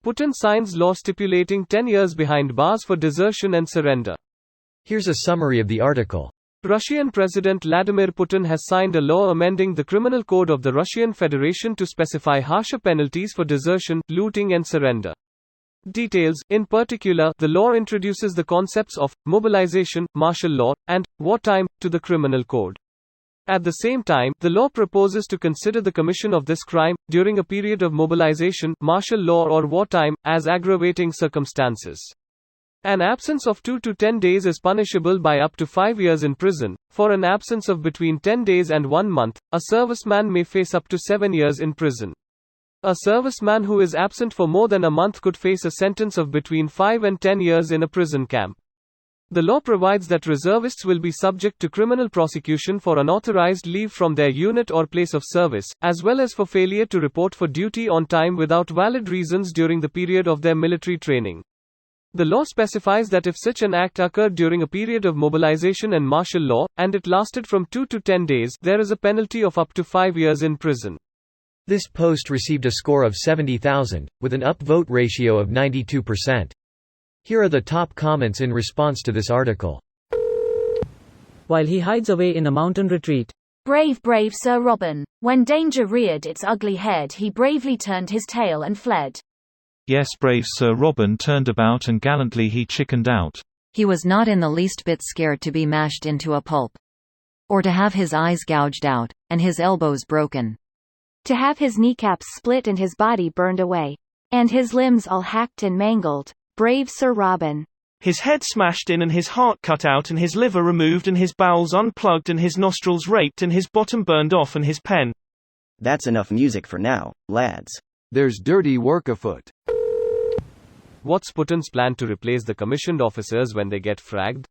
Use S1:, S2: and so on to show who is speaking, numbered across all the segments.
S1: Putin signs law stipulating 10 years behind bars for desertion and surrender.
S2: Here's a summary of the article.
S1: Russian President Vladimir Putin has signed a law amending the Criminal Code of the Russian Federation to specify harsher penalties for desertion, looting and surrender. Details: in particular, the law introduces the concepts of mobilization, martial law, and wartime to the criminal code. At the same time, the law proposes to consider the commission of this crime during a period of mobilization, martial law or wartime as aggravating circumstances. An absence of 2 to 10 days is punishable by up to 5 years in prison. For an absence of between 10 days and 1 month, a serviceman may face up to 7 years in prison. A serviceman who is absent for more than a month could face a sentence of between 5 and 10 years in a prison camp. The law provides that reservists will be subject to criminal prosecution for unauthorized leave from their unit or place of service, as well as for failure to report for duty on time without valid reasons during the period of their military training. The law specifies that if such an act occurred during a period of mobilization and martial law, and it lasted from 2 to 10 days, there is a penalty of up to 5 years in prison.
S2: This post received a score of 70,000, with an upvote ratio of 92%. Here are the top comments in response to this article.
S3: While he hides away in a mountain retreat.
S4: Brave, brave Sir Robin. When danger reared its ugly head, he bravely turned his tail and fled.
S5: Yes, brave Sir Robin turned about and gallantly he chickened out.
S6: He was not in the least bit scared to be mashed into a pulp. Or to have his eyes gouged out, and his elbows broken.
S4: To have his kneecaps split and his body burned away. And his limbs all hacked and mangled. Brave Sir Robin.
S7: His head smashed in and his heart cut out and his liver removed and his bowels unplugged and his nostrils raped and his bottom burned off and his pen.
S8: That's enough music for now, lads.
S9: There's dirty work afoot.
S1: What's Putin's plan to replace the commissioned officers when they get fragged?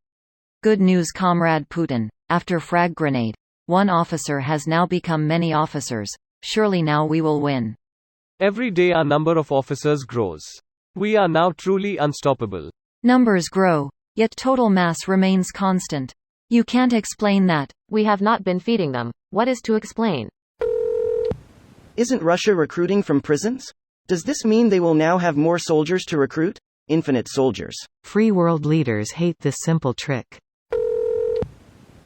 S6: Good news, Comrade Putin. After frag grenade, one officer has now become many officers. Surely now we will win.
S1: Every day our number of officers grows. We are now truly unstoppable.
S6: Numbers grow, yet total mass remains constant. You can't explain that.
S10: We have not been feeding them. What is to explain?
S8: Isn't Russia recruiting from prisons? Does this mean they will now have more soldiers to recruit? Infinite soldiers.
S11: Free world leaders hate this simple trick.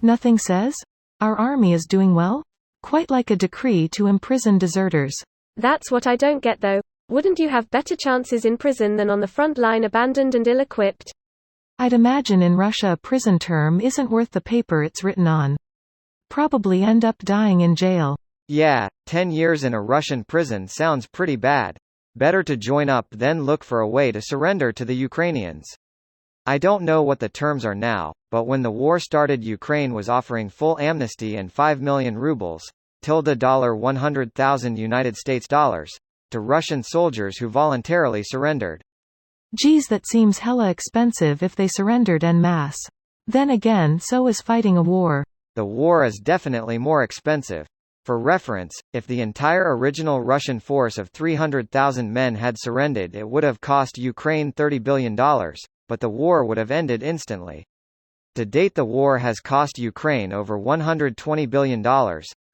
S11: Nothing says? Our army is doing well? Quite like a decree to imprison deserters.
S12: That's what I don't get though. Wouldn't you have better chances in prison than on the front line abandoned and ill-equipped?
S11: I'd imagine in Russia a prison term isn't worth the paper it's written on. Probably end up dying in jail.
S13: Yeah, 10 years in a Russian prison sounds pretty bad. Better to join up than look for a way to surrender to the Ukrainians. I don't know what the terms are now, but when the war started Ukraine was offering full amnesty and 5 million rubles, $100,000 United States dollars, to Russian soldiers who voluntarily surrendered.
S11: Geez, that seems hella expensive if they surrendered en masse. Then again, so is fighting a war.
S13: The war is definitely more expensive. For reference, if the entire original Russian force of 300,000 men had surrendered, it would have cost Ukraine $30 billion, but the war would have ended instantly. To date, the war has cost Ukraine over $120 billion,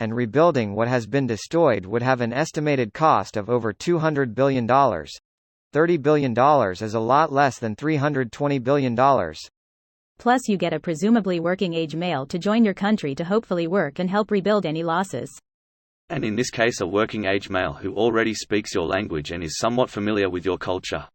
S13: and rebuilding what has been destroyed would have an estimated cost of over $200 billion. $30 billion is a lot less than $320 billion.
S14: Plus you get a presumably working-age male to join your country to hopefully work and help rebuild any losses.
S15: And in this case a working-age male who already speaks your language and is somewhat familiar with your culture.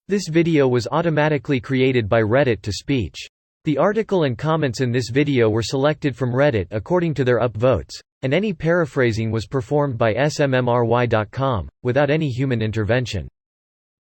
S2: This video was automatically created by Reddit to speech. The article and comments in this video were selected from Reddit according to their upvotes, and any paraphrasing was performed by smmry.com, without any human intervention.